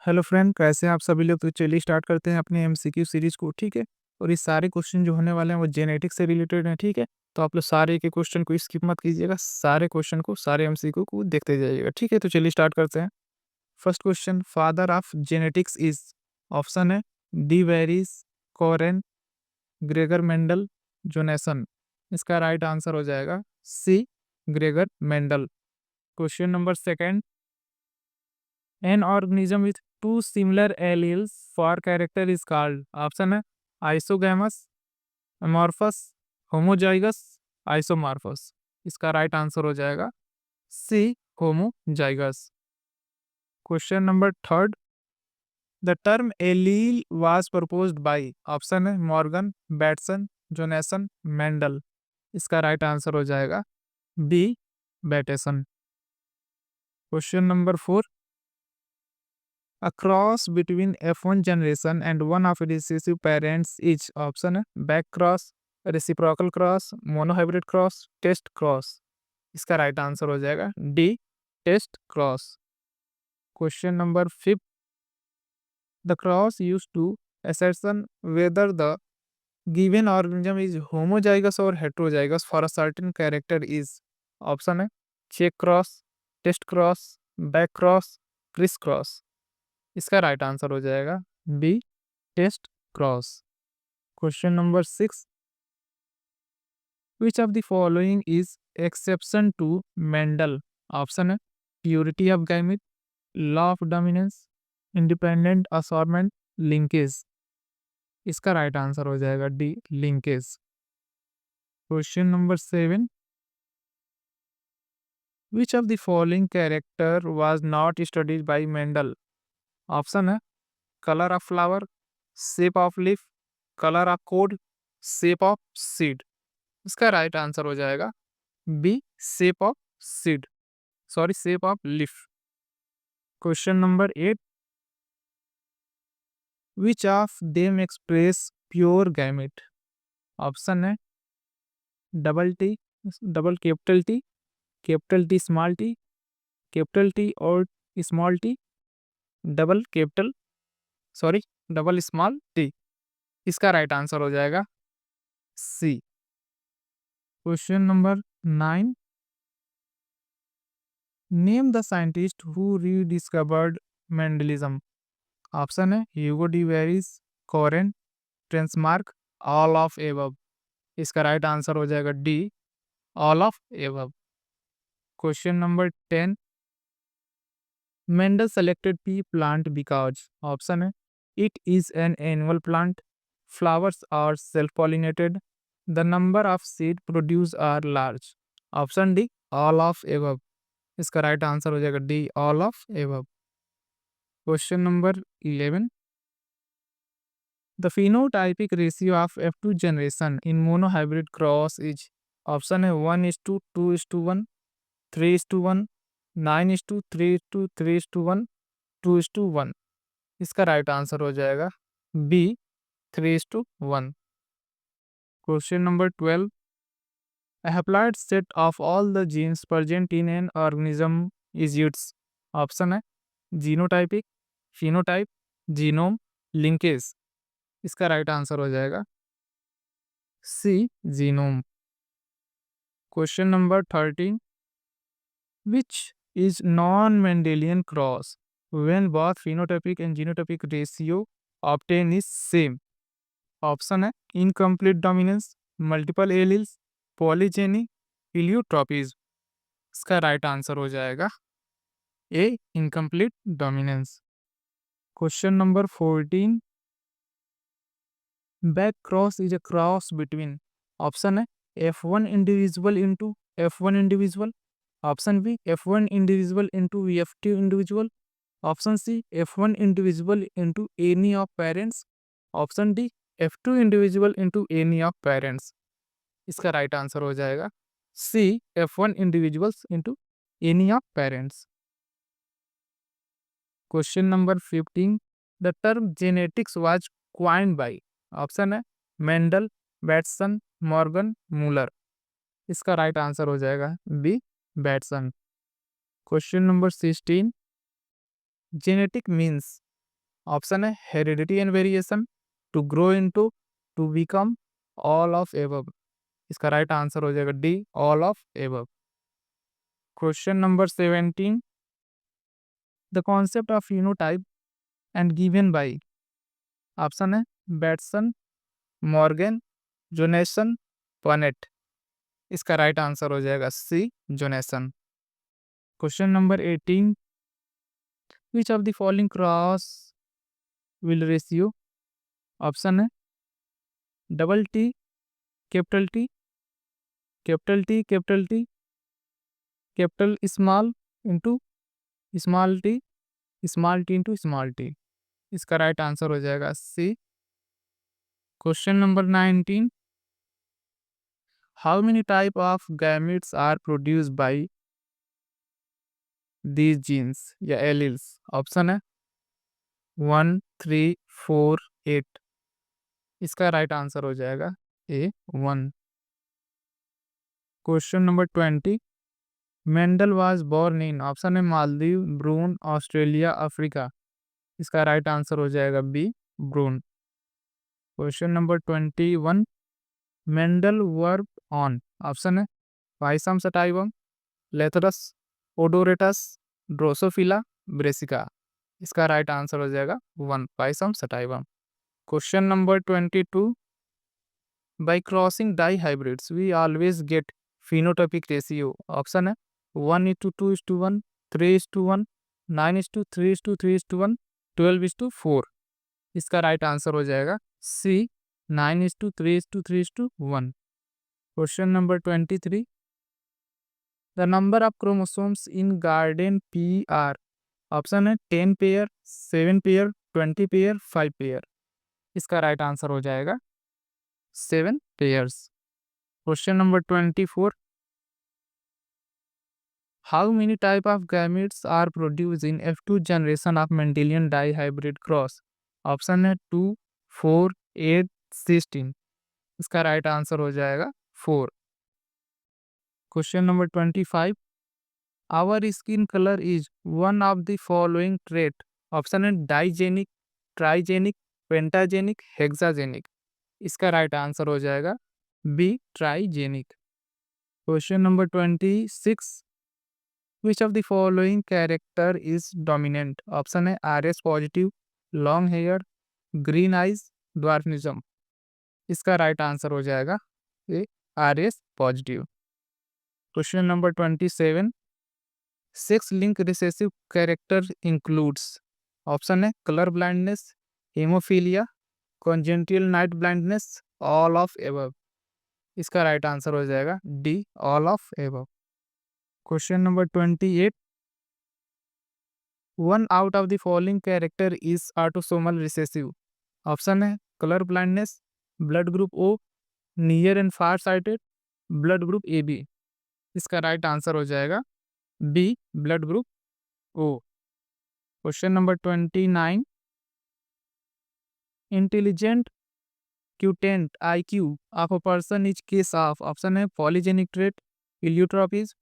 Hello friend, कैसे हैं आप सभी लोग। तो चलिए स्टार्ट करते हैं अपने एमसीक्यू सीरीज को। ठीक है। और ये सारे क्वेश्चन जो होने वाले हैं वो जेनेटिक्स से रिलेटेड हैं। ठीक है। तो आप लोग सारे के क्वेश्चन को स्किप मत कीजिएगा, सारे क्वेश्चन को, सारे एमसीक्यू को देखते जाइएगा। ठीक है। तो चलिए स्टार्ट करते हैं। First question, father of genetics is. Option है de Vries, Correns, Gregor Mendel, Johannsen. इसका राइट आंसर हो जाएगा C, Gregor Mendel. Question number second, an organism with two similar alleles for character is called. Option है isogamous, amorphous, homozygous, isomorphous। इसका right answer हो जाएगा C, homozygous. Question number third, the term allele was proposed by. Option है Morgan, Bateson, Johannsen, Mendel. इसका right answer हो जाएगा B, Bateson. Question number four, A cross between F1 generation and one of recessive parents is। Option है back cross, reciprocal cross, monohybrid cross, test cross. इसका right answer हो जाएगा D, test cross. Question number fifth, the cross use to assertion whether the given organism is homozygous or heterozygous for a certain character is। Option है check cross, test cross, back cross, criss cross. इसका right answer हो जाएगा B, test cross. Question number six, which of the following is exception to Mendel. Option है purity of gamete, law of dominance, independent assortment, linkage. इसका right answer हो जाएगा D, linkage. Question number seven, which of the following character was not studied by Mendel. Option है colour of flower, shape of leaf, colour of code, shape of seed. इसका right answer हो जाएगा B, shape of seed, sorry shape of leaf. Question number eight, which of them express pure gamete. Option है double T, double capital T small T, capital T और small T, double capital, sorry double small T. इसका right answer हो जाएगा C. Question number nine, name the scientist who rediscovered Mendelism. Option है Hugo de Vries, कॉरेन, ट्रेंसमार्क, all of above. इसका right answer हो जाएगा D, all of above. Question number 10, Mendel selected pea plant because. Option है it is an annual plant, flowers are self pollinated, the number of seed produce are large. Option D, all of above. इसका right answer हो जाएगा D, all of above. Question number 11, the phenotypic ratio of F2 generation in monohybrid cross is। Option है 1:2:1, 3:1, 9:3:3, 3:1, 2:1। इसका right answer हो जाएगा B, 3:1। Question number 12, a haploid set of all the genes present in an organism is its। Option है genotypic, phenotype, genome, linkage. इसका right answer हो जाएगा C, genome. Question number 13, which is non Mendelian cross when both phenotypic and genotypic ratio obtained is same। Option है incomplete dominance, multiple alleles, polygeny, pleiotropism. इसका right answer हो जाएगा A, incomplete dominance. Question number 14, back cross is a cross between. Option है F1 individual into F1 individual, option B F1 individual into F2 individual, option C F1 individual into any of parents, option D F2 individual into any of parents. इसका right answer हो जाएगा C, F1 individuals into any of parents. Question number 15, the term genetics was coined by. Option है Mendel, Bateson, Morgan, Muller. इसका right answer हो जाएगा B, Bateson. Question number 16, genetic means. Option है heredity and variation, to grow into, to become, all of above. इसका right answer हो जाएगा D, all of above. Question number 17, the concept of phenotype and given by, option है Bateson, Morgan, Johannsen, Punnett. इसका right answer हो जाएगा C, Johannsen. Question number 18, which of the following cross will ratio, option है double T, capital T, capital T, capital T, capital small into small T, small T into small T. इसका right answer हो जाएगा C. Question number 19, how many type of gametes are produce by these genes या alleles, option है 1, 3, 4, 8। इसका right answer हो जाएगा A, 1। Question number 20, Mendel was born in, option है Maldives, Brunn, Australia, Africa. इसका राइट आंसर हो जाएगा B, Brunn. Question number 21, Mendel work on, option है Pisum sativum, Lathyrus, odoratus, Drosophila, Brassica. इसका राइट आंसर हो जाएगा 1, Pisum sativum. Question number 22, by crossing dihybrids we always get phenotypic ratio, option है 1:2:1, 3:1, 9:3:3:1, 12:4। इसका right answer हो जाएगा सी, 9:3:3:1। Question number 23, the number of chromosomes in garden P R, option है 10 pair, 7 pair, 20 pair, 5 pair. इसका right answer हो जाएगा 7 pairs. Question number 24, how many type of gametes are produced in F2 generation of Mendelian dihybrid cross, option है 2, 4, 8, 16। इसका right answer हो जाएगा 4। Question number 25, our skin colour is one of the following trait, option है digenic, trigenic, pentagenic, hexagenic. इसका right answer हो जाएगा B, trigenic. Question number 26, which of the following character is dominant, option है RS positive, long hair, green eyes, dwarfism. इसका right answer हो जाएगा A, RS positive. Question number 27, sex link recessive character includes, option है colour blindness, haemophilia, congenital night blindness, all of above. इसका right answer हो जाएगा D, all of above. Question number 28, one out of the following character is autosomal recessive, option है colour blindness, blood group O, near and far sighted, blood group AB। इसका right answer हो जाएगा B, blood group O. Question number 29, intelligent quotient IQ of a person is case of, option है polygenic trait, pleiotropy,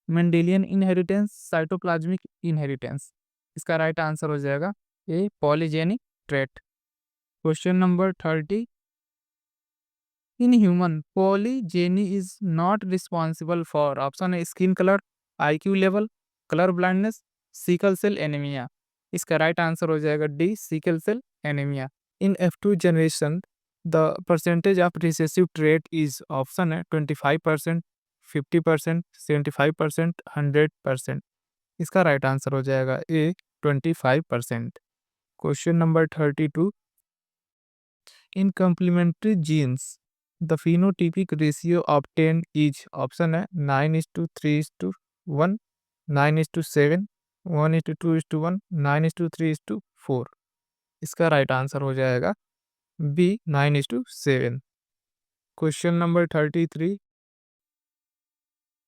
Mendelian inheritance, cytoplasmic inheritance. इसका right answer हो जाएगा A, polygenic trait. Question number 30, in human polygeny is not responsible for, option है skin colour, IQ level, colour blindness, sickle cell anaemia. इसका right answer हो जाएगा D, sickle cell anaemia. In F2 generation the percentage of recessive trait is, option है 25%, 50%, 75%, 100%। इसका right answer हो जाएगा A, 25%। Question number 32, in complementary genes the phenotypic ratio obtained is, option है 9:3:1, 9:7, 1:2:1, 9:3:4। इसका right answer हो जाएगा B, 9:7। Question number 33,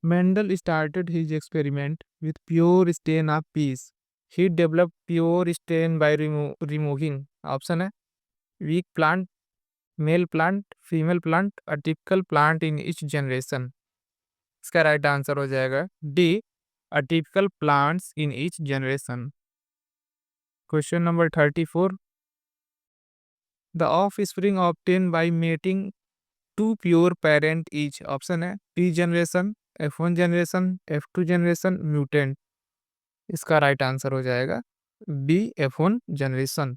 Mendel started his experiment with pure stain of peas. He developed pure stain by removing, option है weak plant, male plant, female plant, a typical plant in each generation. इसका right answer हो जाएगा D, a typical plants in each generation. Question number 34, the offspring obtain by mating two pure parent is, option है T generation, F1 generation, F2 generation, mutant. इसका right answer हो जाएगा B, F1 generation.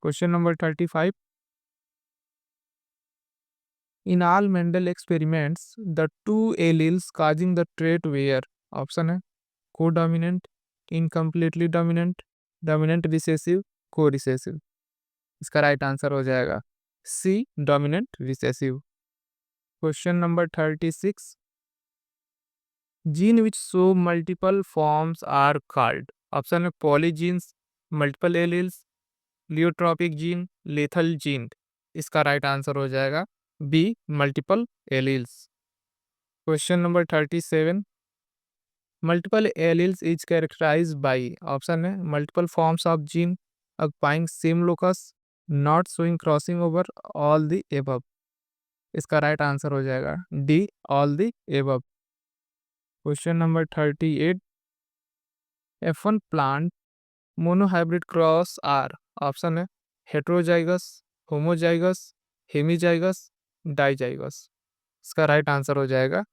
Question number 35, in all Mendel experiments the two alleles causing the trait were, option है codominant, incompletely dominant, dominant recessive, corecessive. इसका right answer हो जाएगा C, dominant recessive. Question number 36, gene which show multiple forms are called, option है polygenes, multiple alleles, pleiotropic gene, lethal gene. इसका right answer हो जाएगा B, multiple alleles. Question number 37, multiple alleles is characterise by, option है multiple forms of gene occupying same locus, not showing crossing over, all the above. इसका right answer हो जाएगा D, all the above. Question number 38, F1 plant monohybrid cross are, option है heterozygous, homozygous, hemizygous, dizygous. इसका right answer हो जाएगा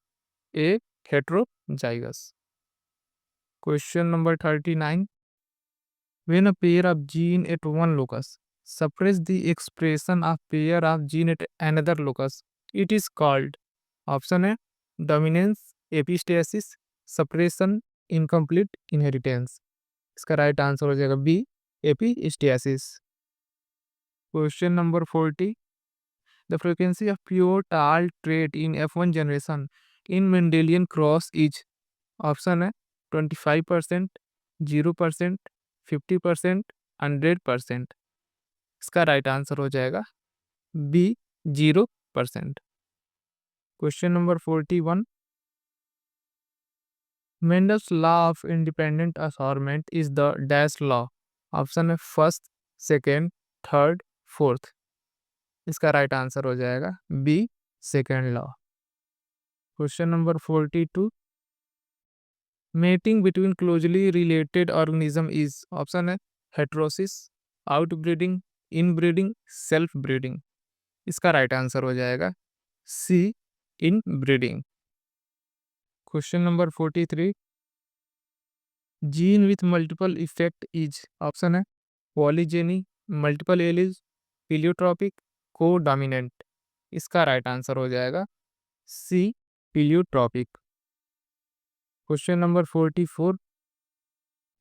A, heterozygous. Question number 39, when a pair of gene at one locus suppress the expression of pair of gene at another locus, it is called, option है dominance, epistasis, suppression, incomplete inheritance. इसका right answer हो जाएगा B, epistasis. Question number 40, the frequency of pure tall trait in F1 generation in Mendelian cross is, option है 25%, 0%, 50%, 100%। इसका right answer हो जाएगा B, 0%। Question number 41, Mendel's law of independent assortment is the dash law, option है first, second, third, fourth. इसका right answer हो जाएगा B, second law. Question number 42, mating between closely related organism is, option है heterosis, outbreeding, inbreeding, self breeding. इसका right answer हो जाएगा C, inbreeding. Question number 43, gene with multiple effect is, option है polygeny, multiple allies, पीलियोट्रॉपिक, को dominant. इसका right answer हो जाएगा C, pleiotropic. Question number 44,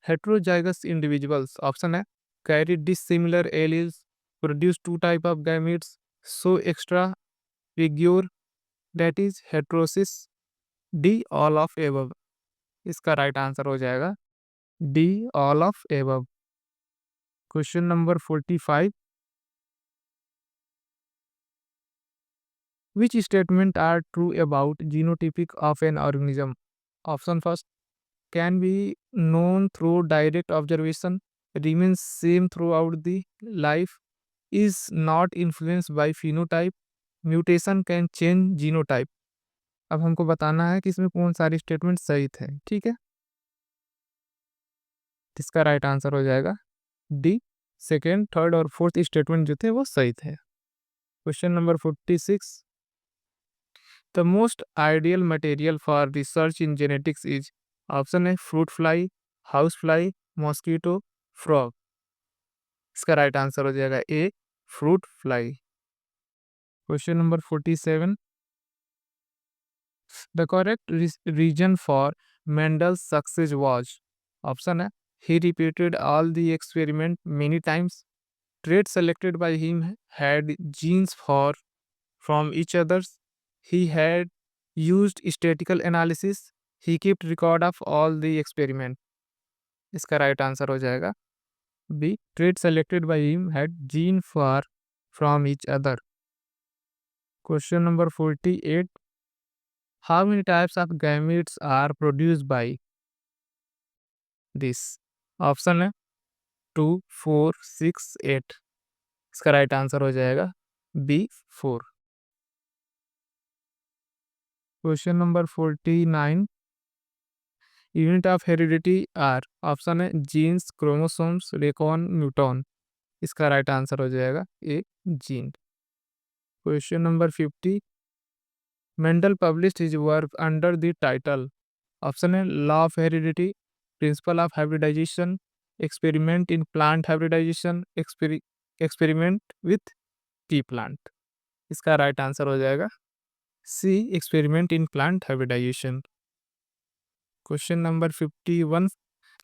heterozygous individuals, option है carry dissimilar alleles, produce two type of gametes, show extra figure, that is heterosis, D, all of above। इसका right answer हो जाएगा D, all of above। Question number 45, which statement are true about genotypic of an organism, option first can be known through direct observation, remains same throughout the life, is not influenced by phenotype, mutation can change genotype। अब हमको बताना है कि इसमें कौन सारी statement सही थे, ठीक है। इसका राइट आंसर हो जाएगा डी, सेकेंड, थर्ड और फोर्थ स्टेटमेंट जो थे वो सही थे। Question number 46, the most ideal material for research in genetics is, option है fruit fly, house fly, mosquito, frog. इसका राइट आंसर हो जाएगा A, fruit fly. Question number 47, the correct reason for Mendel's success was, option है he repeated all the experiment many times, traits selected by him had genes for from each others, he had used statistical analysis, he kept record of all the experiment। इसका right answer हो जाएगा B, traits selected by him had gene for from each other। Question number 48, how many types of gametes are produced by this, option है 2, 4, 6, 8। इसका right answer हो जाएगा B, 4। Question number 49, unit of heredity are, option है genes, chromosomes, recon, muton. इसका right answer हो जाएगा A, gene. Question number 50, Mendel published his work under the title, option है law of heredity, principle of hybridisation, experiment in plant hybridisation, experiment with pea plant. इसका right answer हो जाएगा C, experiment in plant hybridisation. Question number 51,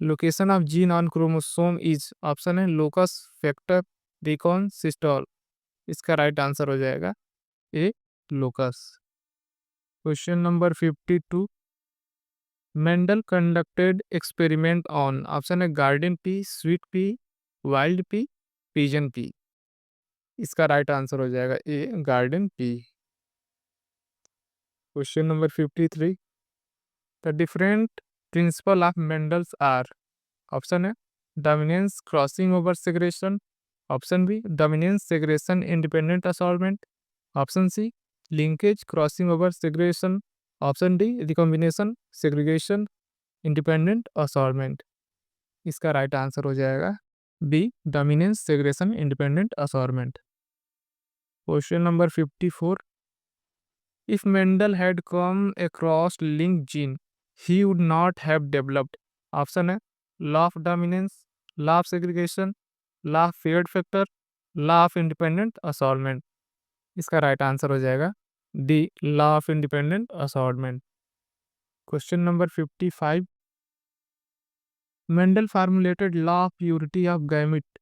location of gene on chromosome is, option है locus, factor, recon, cistron. इसका right answer हो जाएगा A, locus. Question number 52, Mendel conducted experiment on, option है garden pea, sweet pea, wild pea, pigeon pea. इसका right answer हो जाएगा A, garden pea. Question number 53, the different principle of Mendel's are, option है dominance, crossing over segregation, option B dominance, segregation, independent assortment, option C linkage, crossing over segregation, option D recombination, segregation, independent assortment. इसका right answer हो जाएगा B, dominance, segregation, independent assortment. Question number 54, if Mendel had come across linked gene, he would not have developed, option है law of dominance, law of segregation, law of feared factor, law of independent assortment। इसका right answer हो जाएगा D, law of independent assortment. Question number 55, Mendel formulated law of purity of gamete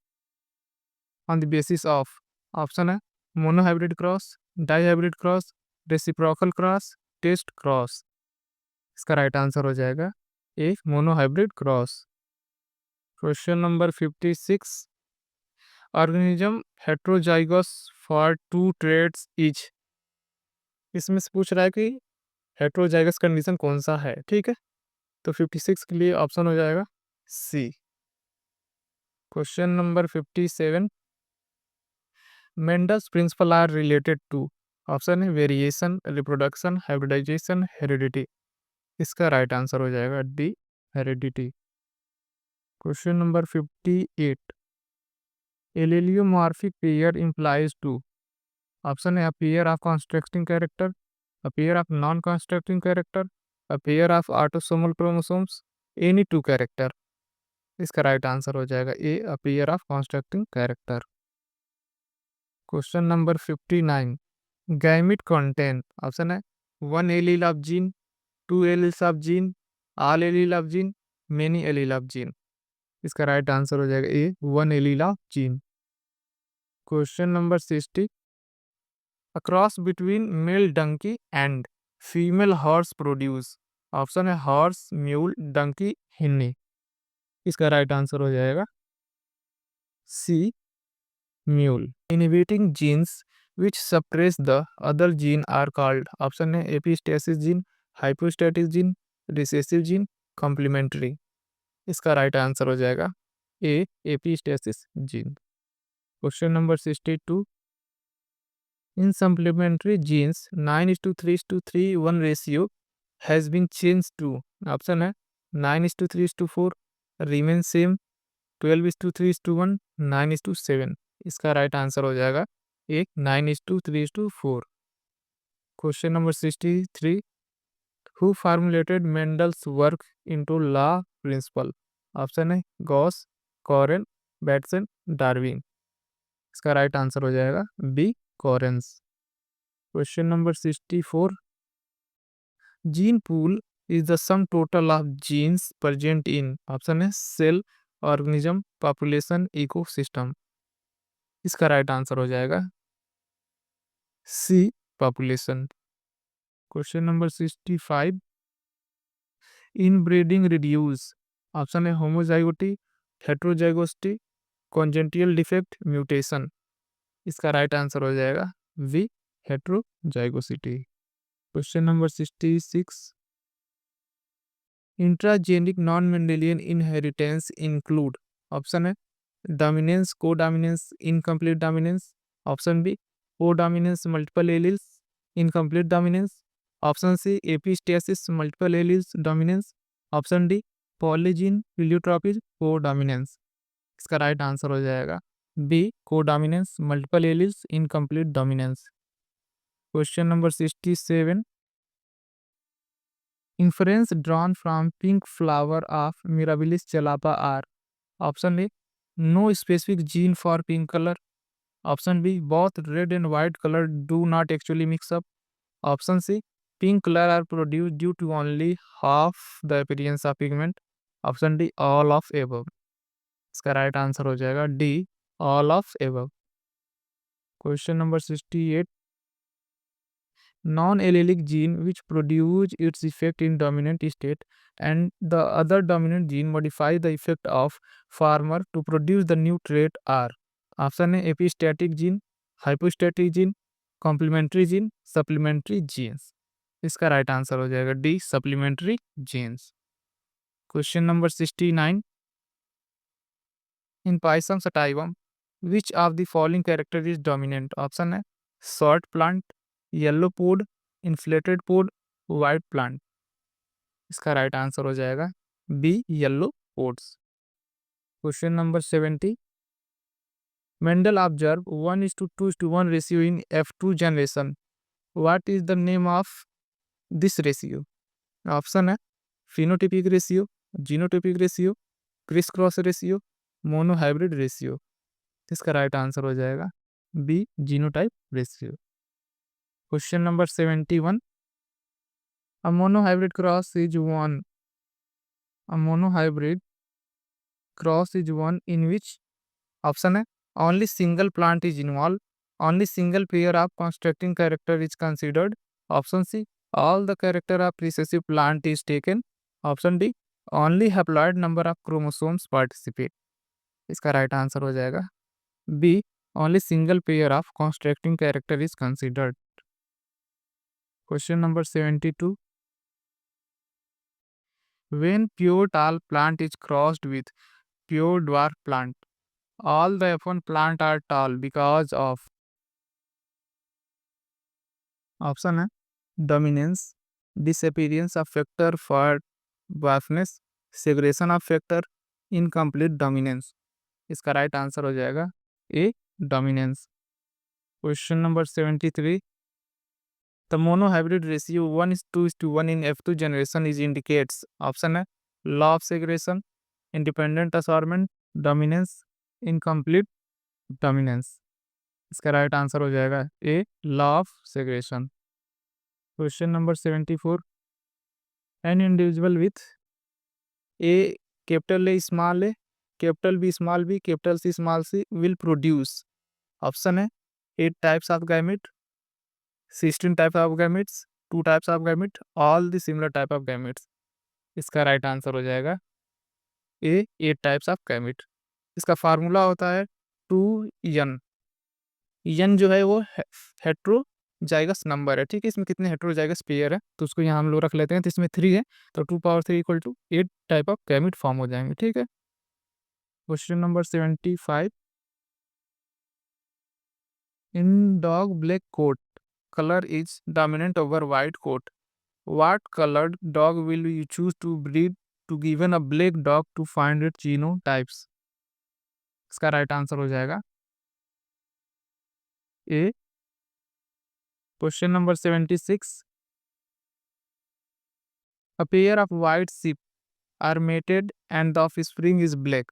on the basis of, option है monohybrid cross, dihybrid cross, reciprocal cross, test cross. इसका right answer हो जाएगा A, monohybrid cross. Question number 56, organism heterozygous for two traits each, इसमें से पूछ रहा है कि हेट्रोजाइगस कंडीशन कौन सा है, ठीक है। तो 56 के लिए ऑप्शन हो जाएगा C. Question number 57, Mendel's principle are related to, option है वेरिएशन, रिप्रोडक्शन, हाइब्रिडाइजेशन, हेरिडिटी। इसका राइट आंसर हो जाएगा D, heredity. Question number 58, allelomorphic pair implies to, option है a pair of constructing character, a pair of non-constructing character, a pair of autosomal chromosomes, any two character। इसका right answer हो जाएगा A, a pair of constructing character। Question number 59, gamete contain, option है one allele of gene, two alleles of gene, all allele of gene, many allele of gene. इसका right answer हो जाएगा A, one allele of gene. Question number 60, A cross between male donkey and female horse produce, option है horse, mule, donkey, hinny. इसका right answer हो जाएगा C, mule. Inhibiting genes which suppress the other gene are called, option है epistasis gene, hypostatic gene, recessive gene, complementary. इसका right answer हो जाएगा A, epistasis gene. Question number 62, in supplementary genes 9:3:3:1 ratio has been changed to, option है 9:3:4, remain same, 12:3:1, 9:7। इसका right answer हो जाएगा एक, 9:3:4। Question number 63, who formulated Mendel's work into law principle, option है Gauss, Correns, Bateson, Darwin. इसका right answer हो जाएगा B, Correns. Question number 64, gene pool is the sum total of genes present in, option है cell, organism, population, ecosystem. इसका right answer हो जाएगा C, population. Question number 65, inbreeding reduce, option है homozygosity, heterozygosity, congenital defect, mutation. इसका right answer हो जाएगा B, heterozygosity. Question number 66, intragenic non Mendelian inheritance include, option है dominance, codominance, incomplete dominance, option B codominance multiple alleles, incomplete dominance, option C epistasis multiple alleles dominance, option D polygene pleiotropy codominance. इसका right answer हो जाएगा B codominance multiple alleles incomplete dominance. Question number 67 inference drawn from pink flower of Mirabilis jalapa are option A no specific gene for pink color, option B both red and white color do not actually mix up, option C pink color are produced due to only half the appearance of pigment, option D all of above। इसका right answer हो जाएगा D all of above. Question number 68 non-allelic gene which produce its effect in dominant state and the other dominant gene modify the effect of farmer to produce the new trait are option A epistatic gene, hypostatic gene, complementary gene, supplementary genes। इसका right answer हो जाएगा D supplementary genes. Question number 69 in Pisum sativum which of the following character is dominant? Option है short plant, yellow pod, inflated pod, white plant. इसका right answer हो जाएगा B yellow pods. Question number 70 Mendel observe 1:2:1 ratio in F2 generation. What is the name of this ratio? Option है phenotypic ratio, genotypic ratio, criss cross ratio, monohybrid ratio. इसका right answer हो जाएगा B genotype ratio. Question number 71 A monohybrid cross is one. A monohybrid cross is one in which option है only single plant is involved, only single pair of constructing character is considered, option C all the character of recessive plant is taken, option D only haploid number of chromosomes participate। इसका right answer हो जाएगा B only single pair of constructing character is considered। Question number 72 when pure tall plant is crossed with pure dwarf plant, all the F1 plant are tall because of option है dominance, disappearance of factor for dwarfness, segregation of factor, incomplete dominance। इसका right answer हो जाएगा ए dominance। Question number 73 the monohybrid ratio 1:2:1 in F2 generation is indicates option है law of segregation, independent assortment, dominance, incomplete dominance। इसका right answer हो जाएगा A law of segregation. Question number 74 an individual with a capital A small A capital B small B capital C small C will produce option है 8 types of gamete, 16 type of gametes, 2 types of gamete, all the similar type of gametes. इसका right answer हो जाएगा A 8 types of gamete. इसका formula होता है 2n। n जो है वो हेट्रोजाइगस नंबर है, ठीक है। इसमें कितने हेट्रोजाइगस पेयर है तो उसको यहाँ हम लोग रख लेते हैं, तो इसमें 3 है तो 2 power 3 equal to 8 type of gamete form हो जाएंगे, ठीक है। Question number 75 in dog black coat colour is dominant over white coat, what coloured dog will you choose to breed to given a black dog to find it genotypes. इसका right answer हो जाएगा A. Question number 76 a pair of white sheep are mated and the offspring is black,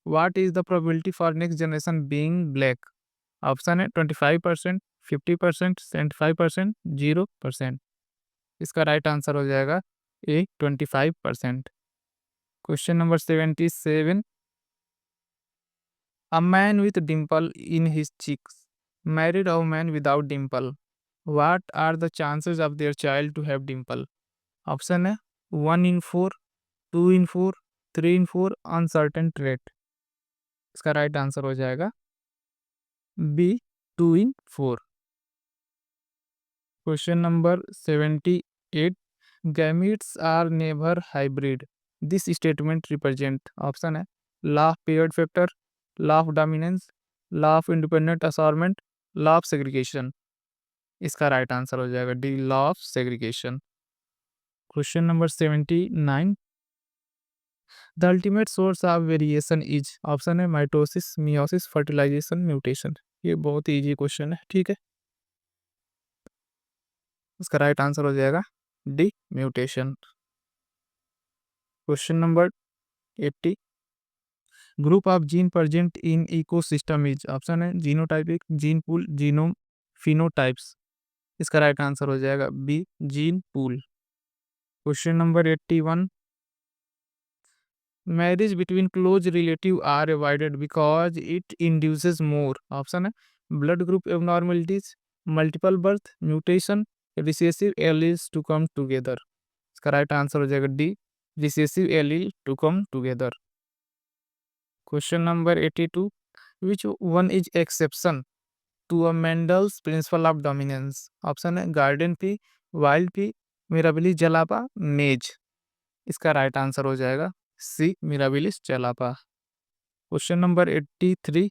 what is the probability for next generation being black? Option है 25%, 50%, 75%, 0%। इसका right answer हो जाएगा A 25%। Question number 77 a man with dimple in his cheeks married a man without dimple, what are the chances of their child to have dimple? Option है 1 in 4, 2 in 4, 3 in 4 uncertain trait. इसका right answer हो जाएगा B 2 in 4। Question number 78 gametes are never hybrid, this statement represent option है law of paired factor, law of dominance, law of independent assortment, law of segregation. इसका right answer हो जाएगा D law of segregation. Question number 79 the ultimate source of variation is, option है mitosis, meiosis, fertilization, mutation. ये बहुत ही easy question है, ठीक है। इसका राइट आंसर हो जाएगा D, mutation. Question number 80, group of gene present in ecosystem is, option है genotypic, gene pool, genome, phenotypes. इसका राइट आंसर हो जाएगा B, gene pool. Question number 81, marriage between close relative are avoided because it induces more, option है blood group abnormalities, multiple birth, mutation, recessive alleles to come together. इसका right answer हो जाएगा D, recessive allele to come together. Question number 82, which one is exception to a Mendel's principle of dominance, option है garden pea, wild pea, Mirabilis jalapa, maize. इसका right answer हो जाएगा C, Mirabilis jalapa. Question number 83,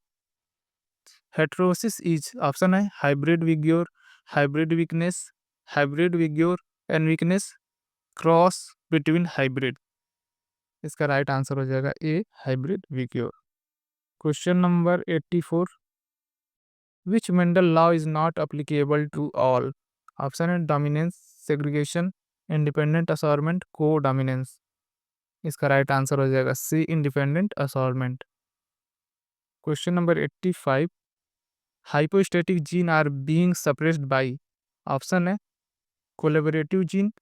heterosis is, option है hybrid vigour, hybrid weakness, hybrid vigour and weakness, cross between hybrid. इसका right answer हो जाएगा A, hybrid vigour. Question number 84, which Mendel law is not applicable to all, option है dominance, segregation, independent assortment, codominance. इसका right answer हो जाएगा C, independent assortment. Question number 85, hypostatic gene are being suppressed by, option है collaborative gene,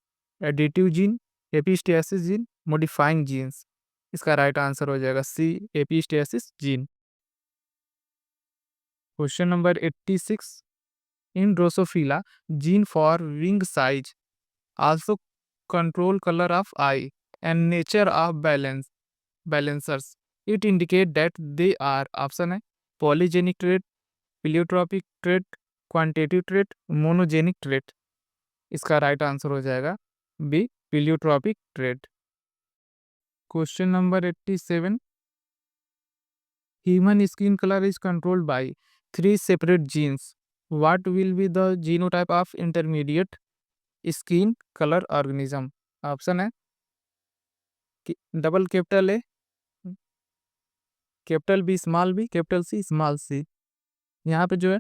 additive gene, epistasis gene, modifying genes. इसका right answer हो जाएगा C, epistasis gene. Question number 86, in Drosophila gene for wing size also control colour of eye and nature of balancers, it indicate that they are, option है polygenic trait, pleiotropic trait, quantitative trait, monogenic trait. इसका right answer हो जाएगा B, pleiotropic trait. Question number 87, human skin colour is controlled by three separate genes, what will be the genotype of intermediate skin colour organism, option है double capital A, capital B, small B, capital C, small C. यहाँ पे जो है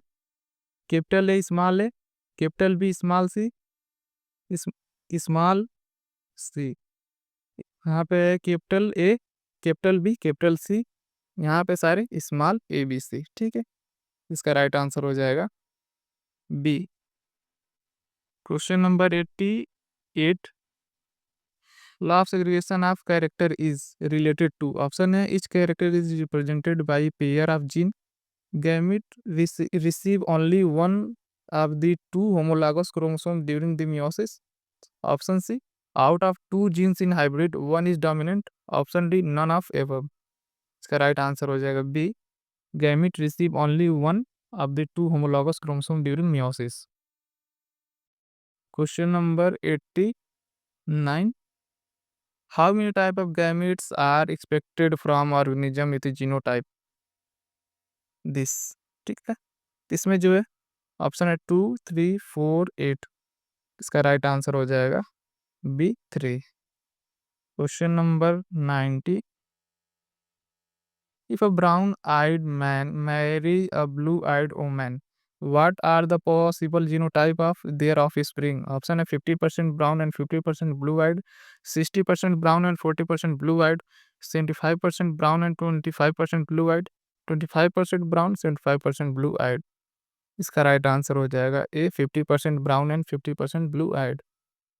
capital A small A, capital B small C, small C. यहाँ पे capital A, capital B, capital C, यहाँ पे सारे स्मॉल ए बी सी, ठीक है। इसका राइट आंसर हो जाएगा B. Question number 88, law of segregation of character is related to, option है each character is represented by pair of gene, gamete receive only one of the two homologous chromosomes during the meiosis, option C, out of two genes in hybrid one is dominant, option D, none of above। इसका right answer हो जाएगा B, gamete receive only one of the two homologous chromosomes during meiosis। Question number 89, how many type of gametes are expected from organism with genotype this, ठीक है। इसमें जो है option है 2, 3, 4, 8। इसका राइट आंसर हो जाएगा B, 3। Question number 90, if a brown eyed man marry a blue eyed woman, what are the possible genotype of their offspring, option है 50% brown and 50% blue eyed, 60% brown and 40% blue eyed, 75% brown and 25% blue eyed, 25% brown, 75% blue eyed. इसका right answer हो जाएगा A, 50% brown and 50% blue eyed.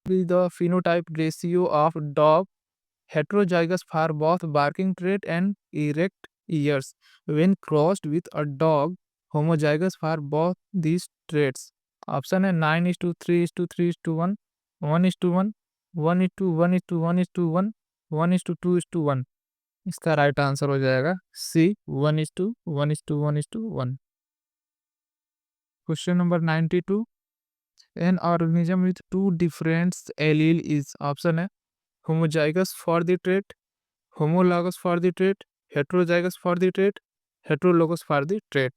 The phenotype ratio of dog heterozygous for both barking trait and erect ears when crossed with a dog homozygous for both these traits, option है 9:3:3:1, 1:1, 1:1:1:1, 1:2:1। इसका right answer हो जाएगा सी, 1:1:1:1। Question number 92, an organism with two different allele is, option है homozygous for the trait, homologous for the trait, heterozygous for the trait, heterologous for the trait।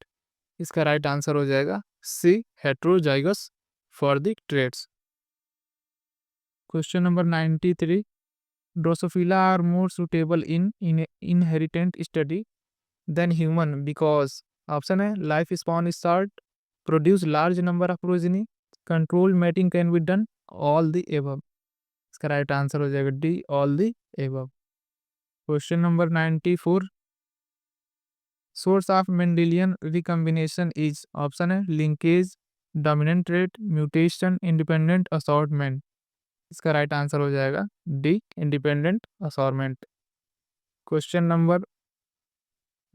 इसका right answer हो जाएगा C, heterozygous for the traits। Question number 93, Drosophila are more suitable in inheritance study than human because option है life span is short, produce large number of progeny, control mating can be done, all the above. इसका right answer हो जाएगा D, all the above. Question number 94, source of Mendelian recombination is, option है linkage, dominant trait, mutation, independent assortment. इसका right answer हो जाएगा D, independent assortment. Question number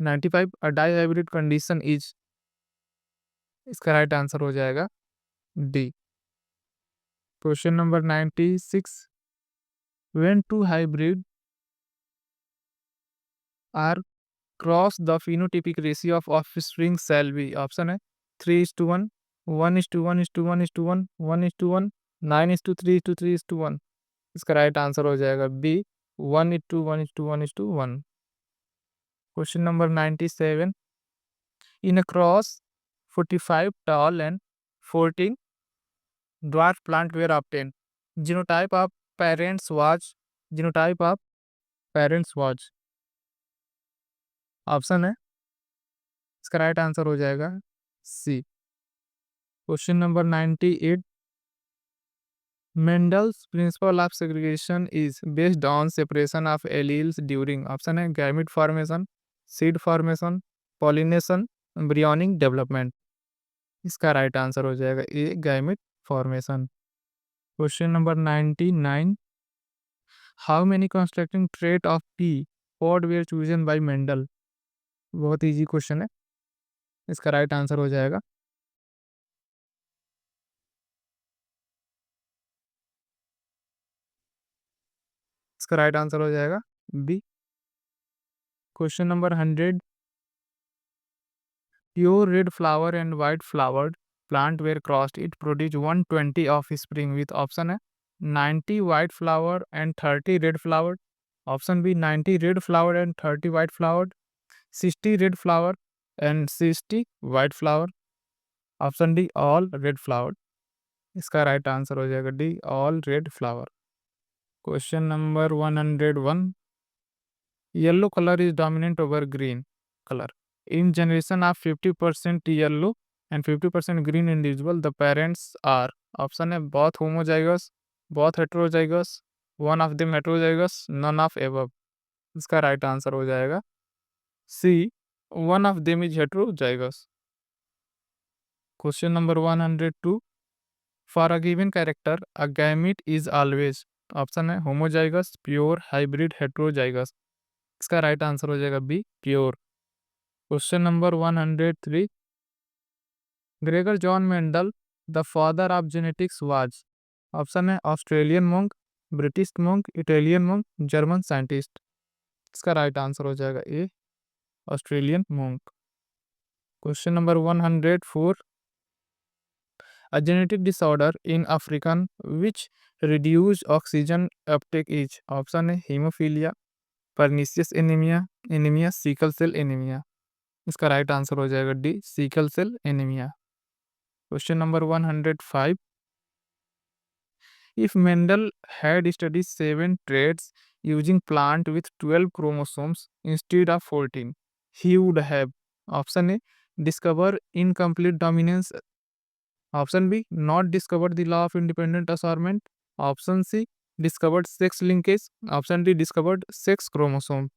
95, a dihybrid condition is, इसका right answer हो जाएगा D. Question number 96, when two hybrid are cross the phenotypic ratio of offspring shall be, option है 3:1, 1:1:1:1, 1:1, 9:3:3:1। इसका right answer हो जाएगा B, 1:1:1:1। Question number 97, in a cross 45 tall and 14 dwarf plant were obtained. Genotype of parents was, genotype of parents was, option है, इसका right answer हो जाएगा C. Question number 98, Mendel's principle of segregation is based on separation of alleles during, option है gamete formation, seed formation, pollination, embryonic development. इसका right answer हो जाएगा A, gamete formation. Question number 99, how many constructing trait of T pod were chosen by Mendel. बहुत easy question है, इसका right answer हो जाएगा, इसका राइट आंसर हो जाएगा B. Question number 100, pure red flower and white flowered plant were crossed, it produced 120 offspring with, option है 90 white flower and 30 red flowered, option B 90 red flower and 30 white flowered, 60 red flower and 60 white flower, option D all red flower. इसका right answer हो जाएगा D, all red flower. Question number 101, yellow colour is dominant over green colour in generation of 50% yellow and 50% green individual, the parents are, option है both homozygous, both heterozygous, one of them heterozygous, none of above। इसका right answer हो जाएगा C, one of them is heterozygous। Question number 102, for a given character a gamete is always, option है homozygous, pure, hybrid, heterozygous. इसका right answer हो जाएगा B, pure. Question number 103, Gregor John Mendel the father of genetics was, option है Australian monk, British monk, Italian monk, German scientist. इसका right answer हो जाएगा A, Australian monk। Question number 104, a genetic disorder in African which reduce oxygen uptake is, option है haemophilia, pernicious anaemia, anaemia, sickle cell anaemia. इसका right answer हो जाएगा D, sickle cell anaemia. Question number 105, if Mendel had studied 7 traits using plant with 12 chromosomes instead of 14, he would have, option A discover incomplete dominance, option B not discovered the law of independent assortment, option C discovered sex linkage, option D discovered sex chromosome.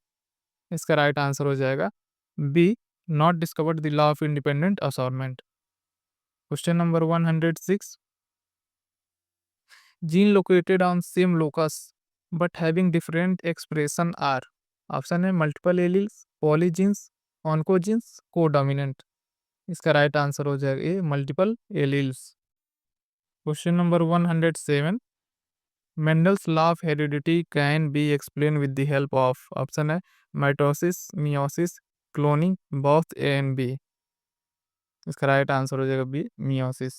इसका right answer हो जाएगा B, not discovered the law of independent assortment. Question number 106, gene located on same locus but having different expression are, option है multiple alleles, polygenes, oncogenes, codominant. इसका right answer हो जाएगा A, multiple alleles. Question number 107, Mendel's law of heredity can be explained with the help of, option है mitosis, meiosis, cloning, both A and B. इसका right answer हो जाएगा B, meiosis.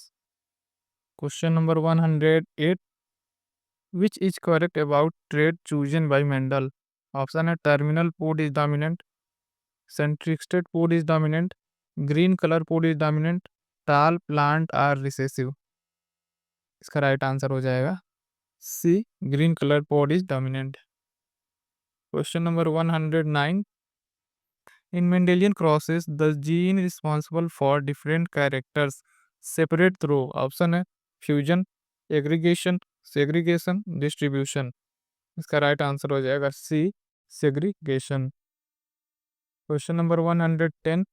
Question number 108, which is correct about trait chosen by Mendel, option है terminal pod is dominant, constricted pod is dominant, green colour pod is dominant, tall plant are recessive. इसका right answer हो जाएगा C, green colour pod is dominant. Question number 109, in Mendelian crosses the gene responsible for different characters separate through option है fusion, aggregation, segregation, distribution. इसका right answer हो जाएगा C, segregation. Question number 110,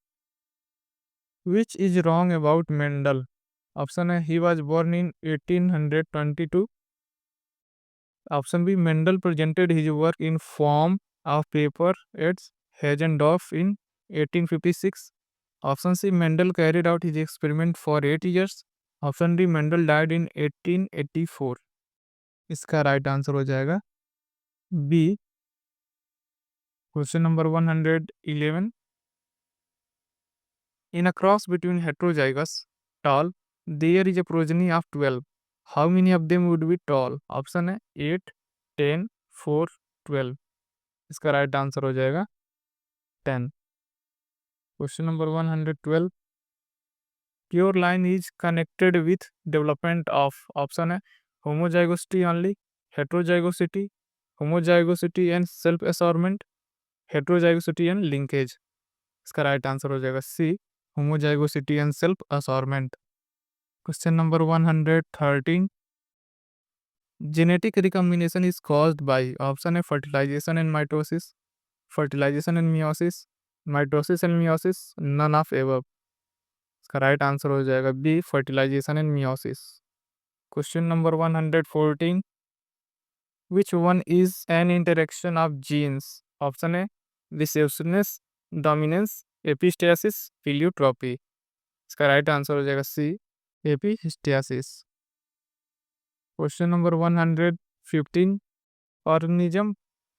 which is wrong about Mendel? Option है he was born in 1822, option B Mendel presented his work in form of paper at हेजनडॉर्फ in 1856, option C Mendel carried out his experiment for 8 years, option D Mendel died in 1884। इसका right answer हो जाएगा B. Question number 111, in a cross between heterozygous tall, there is a progeny of 12. How many of them would be tall? Option है 8, 10, 4, 12। इसका right answer हो जाएगा 10। Question number 112, pure line is connected with development of, option है homozygosity only, heterozygosity, homozygosity and self assortment, heterozygosity and linkage. इसका right answer हो जाएगा C, homozygosity and self assortment. Question number 113, genetic recombination is caused by, option है fertilization and mitosis, fertilization and meiosis, mitosis and meiosis, none of above. इसका right answer हो जाएगा B, fertilization and meiosis. Question number 114, which one is an interaction of genes? Option है recessiveness, dominance, epistasis, फिलियोट्रॉपी। इसका right answer हो जाएगा C, epistasis. Question number 115, organism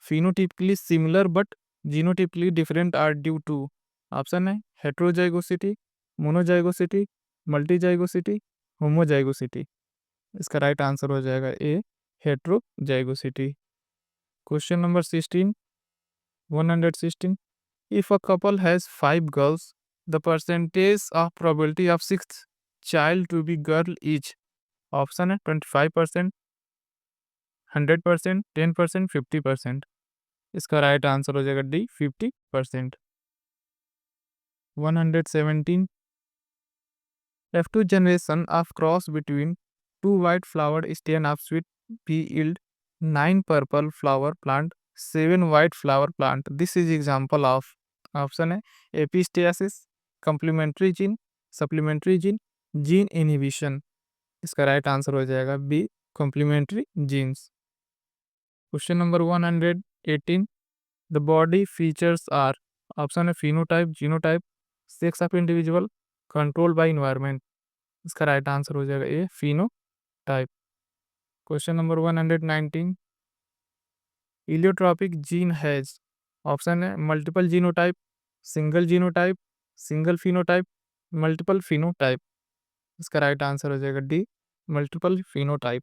phenotypically similar but genotypically different are due to, option है heterozygosity, monozygosity, multizygosity, homozygosity. इसका right answer हो जाएगा A, heterozygosity. Question number 116, if a couple has 5 girls the percentage of probability of 6th child to be girl is, option है 25%, 100%, 10%, 50%। इसका right answer हो जाएगा D, 50%। 117, F2 generation of cross between two white flowered stem of sweet pea yield 9 purple flower plant, 7 white flower plant. This is example of, option है epistasis, complementary gene, supplementary gene, gene inhibition. इसका right answer हो जाएगा B, complementary genes. Question number 118, the body features are, option है phenotype, genotype, sex of individual, control by environment. इसका right answer हो जाएगा A, phenotype. Question number 119, pleiotropic gene has, option है multiple genotype, single phenotype, multiple phenotype. इसका right answer हो जाएगा D, multiple phenotype.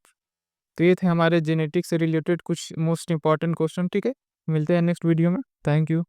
तो ये थे हमारे जेनेटिक्स से रिलेटेड कुछ मोस्ट इंपॉर्टेंट क्वेश्चन। ठीक है, मिलते हैं नेक्स्ट वीडियो में। Thank you.